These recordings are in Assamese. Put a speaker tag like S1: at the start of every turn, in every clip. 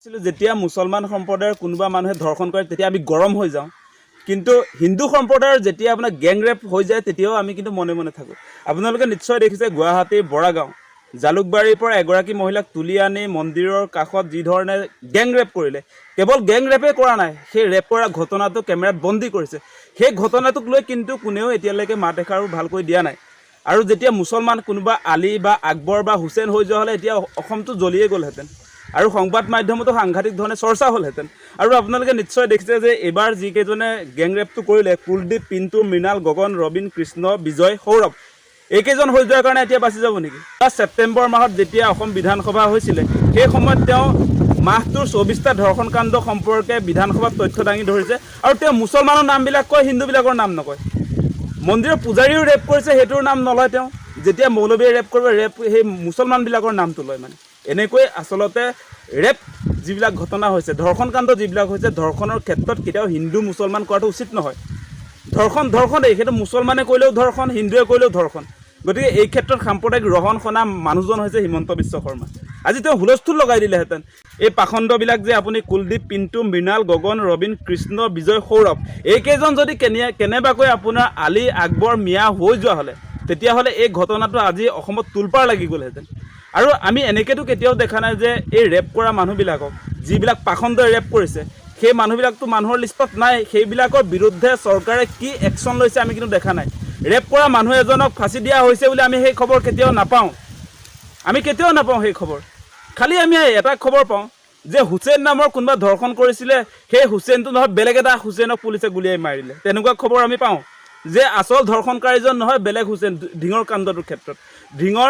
S1: যেতিয়া মুছলমান সম্প্ৰদায়ৰ কোনোবা মানুহে ধৰ্ষণ কৰে তেতিয়া আমি গৰম হৈ যাওঁ, কিন্তু হিন্দু সম্প্ৰদায়ৰ যেতিয়া আপোনাৰ গেং ৰেপ হৈ যায় তেতিয়াও আমি কিন্তু মনে মনে থাকোঁ। আপোনালোকে নিশ্চয় দেখিছে গুৱাহাটীৰ বৰাগাঁও জালুকবাৰীৰ পৰা এগৰাকী মহিলাক তুলি আনি মন্দিৰৰ কাষত যি ধৰণে গেং ৰেপ কৰিলে, কেৱল গেং ৰেপে কৰা নাই, সেই ৰেপ কৰা ঘটনাটো কেমেৰাত বন্দী কৰিছে। সেই ঘটনাটোক লৈ কিন্তু কোনেও এতিয়ালৈকে মাত এষাৰো ভালকৈ দিয়া নাই। আৰু যেতিয়া মুছলমান কোনোবা আলী বা আকবৰ বা হুছেইন হৈ যোৱা হ'লে এতিয়া অসমটো জ্বলিয়ে গ'লহেঁতেন আৰু সংবাদ মাধ্যমতো সাংঘাতিক ধৰণে চৰ্চা হ'লহেঁতেন। আৰু আপোনালোকে নিশ্চয় দেখিছে যে এইবাৰ যিকেইজনে গেং ৰেপটো কৰিলে, কুলদীপ, পিণ্টু, মৃণাল, গগন, ৰবীন, কৃষ্ণ, বিজয়, সৌৰভ, এইকেইজন হৈ যোৱাৰ কাৰণে এতিয়া বাচি যাব নেকি? ছেপ্টেম্বৰ মাহত যেতিয়া অসম বিধানসভা হৈছিলে সেই সময়ত তেওঁ মাহটোৰ 24টা ধৰ্ষণ কাণ্ড সম্পৰ্কে বিধানসভাত তথ্য দাঙি ধৰিছে আৰু তেওঁ মুছলমানৰ নামবিলাক কয়, হিন্দুবিলাকৰ নাম নকয়। মন্দিৰৰ পূজাৰীও ৰেপ কৰিছে, সেইটোৰ নাম নলয় তেওঁ। যেতিয়া মৌলবীয়ে ৰেপ কৰিব, সেই মুছলমানবিলাকৰ নামটো লয়। মানে এনেকৈ আচলতে ৰেপ যিবিলাক ঘটনা হৈছে, ধৰ্ষণ কাণ্ড যিবিলাক হৈছে, ধৰ্ষণৰ ক্ষেত্ৰত কেতিয়াও হিন্দু মুছলমান কৰাটো উচিত নহয়। ধৰ্ষণেই সেইটো মুছলমানে কৰিলেও ধৰ্ষণ, হিন্দুৱে কৰিলেও ধৰ্ষণ। গতিকে এই ক্ষেত্ৰত সাম্প্ৰদায়িক ৰহণ সনা মানুহজন হৈছে হিমন্ত বিশ্ব শৰ্মা। আজি তেওঁ হুলস্থুল লগাই দিলেহেঁতেন। এই পাখণ্ডবিলাক যে আপুনি কুলদীপ, পিণ্টু, মৃণাল, গগন, ৰবীন, কৃষ্ণ, বিজয়, সৌৰভ, এইকেইজন যদি কেনেবাকৈ আপোনাৰ আলী, আকবৰ, মিয়া হৈ যোৱা হ'লে তেতিয়াহ'লে এই ঘটনাটো আজি অসমত তোলপাৰ লাগি গ'লহেঁতেন। আৰু আমি এনেকৈতো কেতিয়াও দেখা নাই যে এই ৰেপ কৰা মানুহবিলাকক, যিবিলাক পাখণ্ডই ৰেপ কৰিছে, সেই মানুহবিলাকতো মানুহৰ লিষ্টত নাই। সেইবিলাকৰ বিৰুদ্ধে চৰকাৰে কি একশ্যন লৈছে আমি কিন্তু দেখা নাই। ৰেপ কৰা মানুহ এজনক ফাঁচি দিয়া হৈছে বুলি আমি সেই খবৰ কেতিয়াও নাপাওঁ। সেই খবৰ। খালি আমি এটা খবৰ পাওঁ যে হুছেইন নামৰ কোনোবা ধৰ্ষণ কৰিছিলে, সেই হুছেইনটো নহয় বেলেগ এটা হুছেইনক পুলিচে গুলিয়াই মাৰিলে, তেনেকুৱা খবৰ আমি পাওঁ। যে আচল ধৰ্ষণকাৰীজন নহয় বেলেগ হুছেইন। ঢিঙৰ কাণ্ডটোৰ ক্ষেত্ৰত, ঢিঙৰ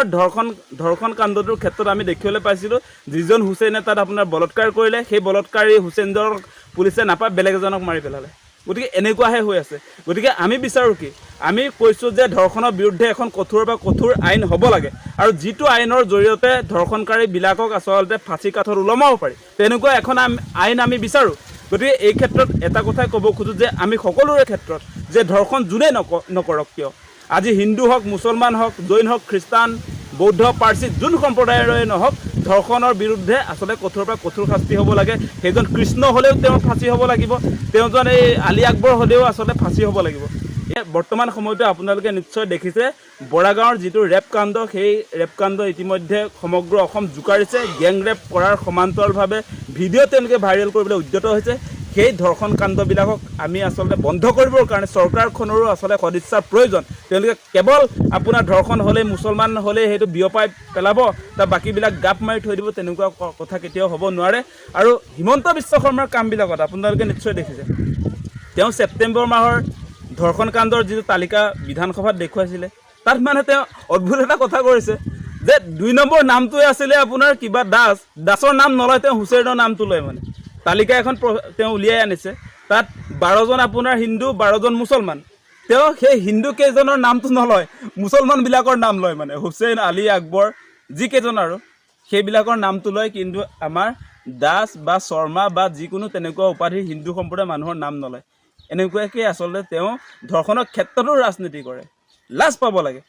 S1: ধৰ্ষণ কাণ্ডটোৰ ক্ষেত্ৰত আমি দেখিবলৈ পাইছিলোঁ যিজন হুছেইনে তাত আপোনাৰ বলৎকাৰ কৰিলে, সেই বলৎকাৰী হুছেইনজনক পুলিচে নাপায় বেলেগ এজনক মাৰি পেলালে। গতিকে এনেকুৱাহে হৈ আছে। গতিকে আমি বিচাৰোঁ কি, আমি কৈছোঁ যে ধৰ্ষণৰ বিৰুদ্ধে এখন কঠোৰৰ পৰা কঠোৰ আইন হ'ব লাগে আৰু যিটো আইনৰ জৰিয়তে ধৰ্ষণকাৰীবিলাকক আচলতে ফাঁচী কাঠত ওলমাব পাৰি, তেনেকুৱা এখন আইন আমি বিচাৰোঁ। গতিকে এই ক্ষেত্ৰত এটা কথাই ক'ব খোজোঁ যে আমি সকলোৰে ক্ষেত্ৰত যে ধৰ্ষণ যোনেই নকৰক কিয়, আজি হিন্দু হওক, মুছলমান হওক, জৈন হওক, খ্ৰীষ্টান, বৌদ্ধ, পাৰ্চী, যোন সম্প্ৰদায়ৰে নহওক, ধৰ্ষণৰ বিৰুদ্ধে আচলতে কঠোৰৰ পৰা কঠোৰ শাস্তি হ'ব লাগে। সেইজন কৃষ্ণ হ'লেও তেওঁৰ ফাঁচী হ'ব লাগিব, তেওঁজন এই আলী আকবৰ হ'লেও আচলতে ফাঁচী হ'ব লাগিব। বৰ্তমান সময়তো আপোনালোকে নিশ্চয় দেখিছে বৰাগাঁৱৰ যিটো ৰেপ কাণ্ড, সেই ৰেপ কাণ্ড ইতিমধ্যে সমগ্ৰ অসম জোকাৰিছে। গেং ৰেপ কৰাৰ সমান্তৰালভাৱে ভিডিঅ' তেওঁলোকে ভাইৰেল কৰিবলৈ উদ্যত হৈছে। সেই ধৰ্ষণ কাণ্ডবিলাকক আমি আচলতে বন্ধ কৰিবৰ কাৰণে চৰকাৰখনৰো আচলতে সদিচ্ছাৰ প্ৰয়োজন। তেওঁলোকে কেৱল আপোনাৰ ধৰ্ষণ হ'লেই, মুছলমান হ'লেই সেইটো বিয়পাই পেলাব, তাৰ বাকীবিলাক গাপ মাৰি থৈ দিব, তেনেকুৱা কথা কেতিয়াও হ'ব নোৱাৰে। আৰু হিমন্ত বিশ্ব শৰ্মাৰ কামবিলাকত আপোনালোকে নিশ্চয় দেখিছে, তেওঁ ছেপ্টেম্বৰ মাহৰ ধৰ্ষণ কাণ্ডৰ যিটো তালিকা বিধানসভাত দেখুৱাইছিলে, তাত মানে তেওঁ অদ্ভুত এটা কথা কৰিছে যে 2 নম্বৰ নামটোৱে আছিলে আপোনাৰ কিবা দাসৰ নাম নলয়, তেওঁ হুছেইনৰ নামটো লয়। মানে তালিকা এখন তেওঁ উলিয়াই আনিছে, তাত 12জন আপোনাৰ হিন্দু, 12জন মুছলমান। তেওঁ সেই হিন্দু কেইজনৰ নামটো নলয়, মুছলমানবিলাকৰ নাম লয়। মানে হুছেইন, আলী, আকবৰ যিকেইজন আৰু সেইবিলাকৰ নামটো লয়, কিন্তু আমাৰ দাস বা শৰ্মা বা যিকোনো তেনেকুৱা উপাধিৰ হিন্দু সম্প্ৰদায়ৰ মানুহৰ নাম নলয়। এনেকুৱাকৈ আচলতে তেওঁ ধৰ্ষণৰ ক্ষেত্ৰতো ৰাজনীতি কৰে। লাজ পাব লাগে।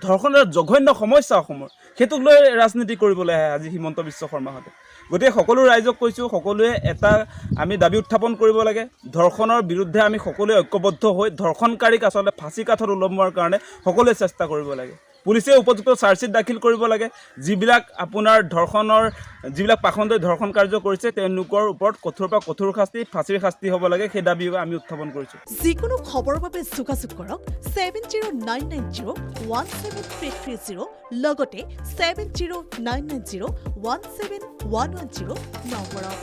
S1: ধৰ্ষণৰ জঘন্য সমস্যা অসমৰ, সেইটোক লৈ ৰাজনীতি কৰিবলৈ আহে আজি হিমন্ত বিশ্ব শৰ্মাহঁতে। গতিকে সকলো ৰাইজক কৈছোঁ, সকলোৱে এটা আমি দাবী উত্থাপন কৰিব লাগে। ধৰ্ষণৰ বিৰুদ্ধে আমি সকলোৱে ঐক্যবদ্ধ হৈ ধৰ্ষণকাৰীক আচলতে ফাঁচী কাঠত ওলমোৱাৰ কাৰণে সকলোৱে চেষ্টা কৰিব লাগে। পুলিচে উপযুক্ত চাৰ্জশ্বিট দাখিল কৰিব লাগে। যিবিলাক আপোনাৰ যিবিলাক পাখণ্ডই ধৰ্ষণ কাৰ্য কৰিছে তেওঁলোকৰ ওপৰত কঠোৰৰ পৰা কঠোৰ শাস্তি, ফাঁচীৰ শাস্তি হ'ব লাগে, সেই দাবী আমি উত্থাপন কৰিছোঁ।
S2: যিকোনো খবৰৰ বাবে যোগাযোগ কৰক 7099017330 লগতে 7099017110 নম্বৰত।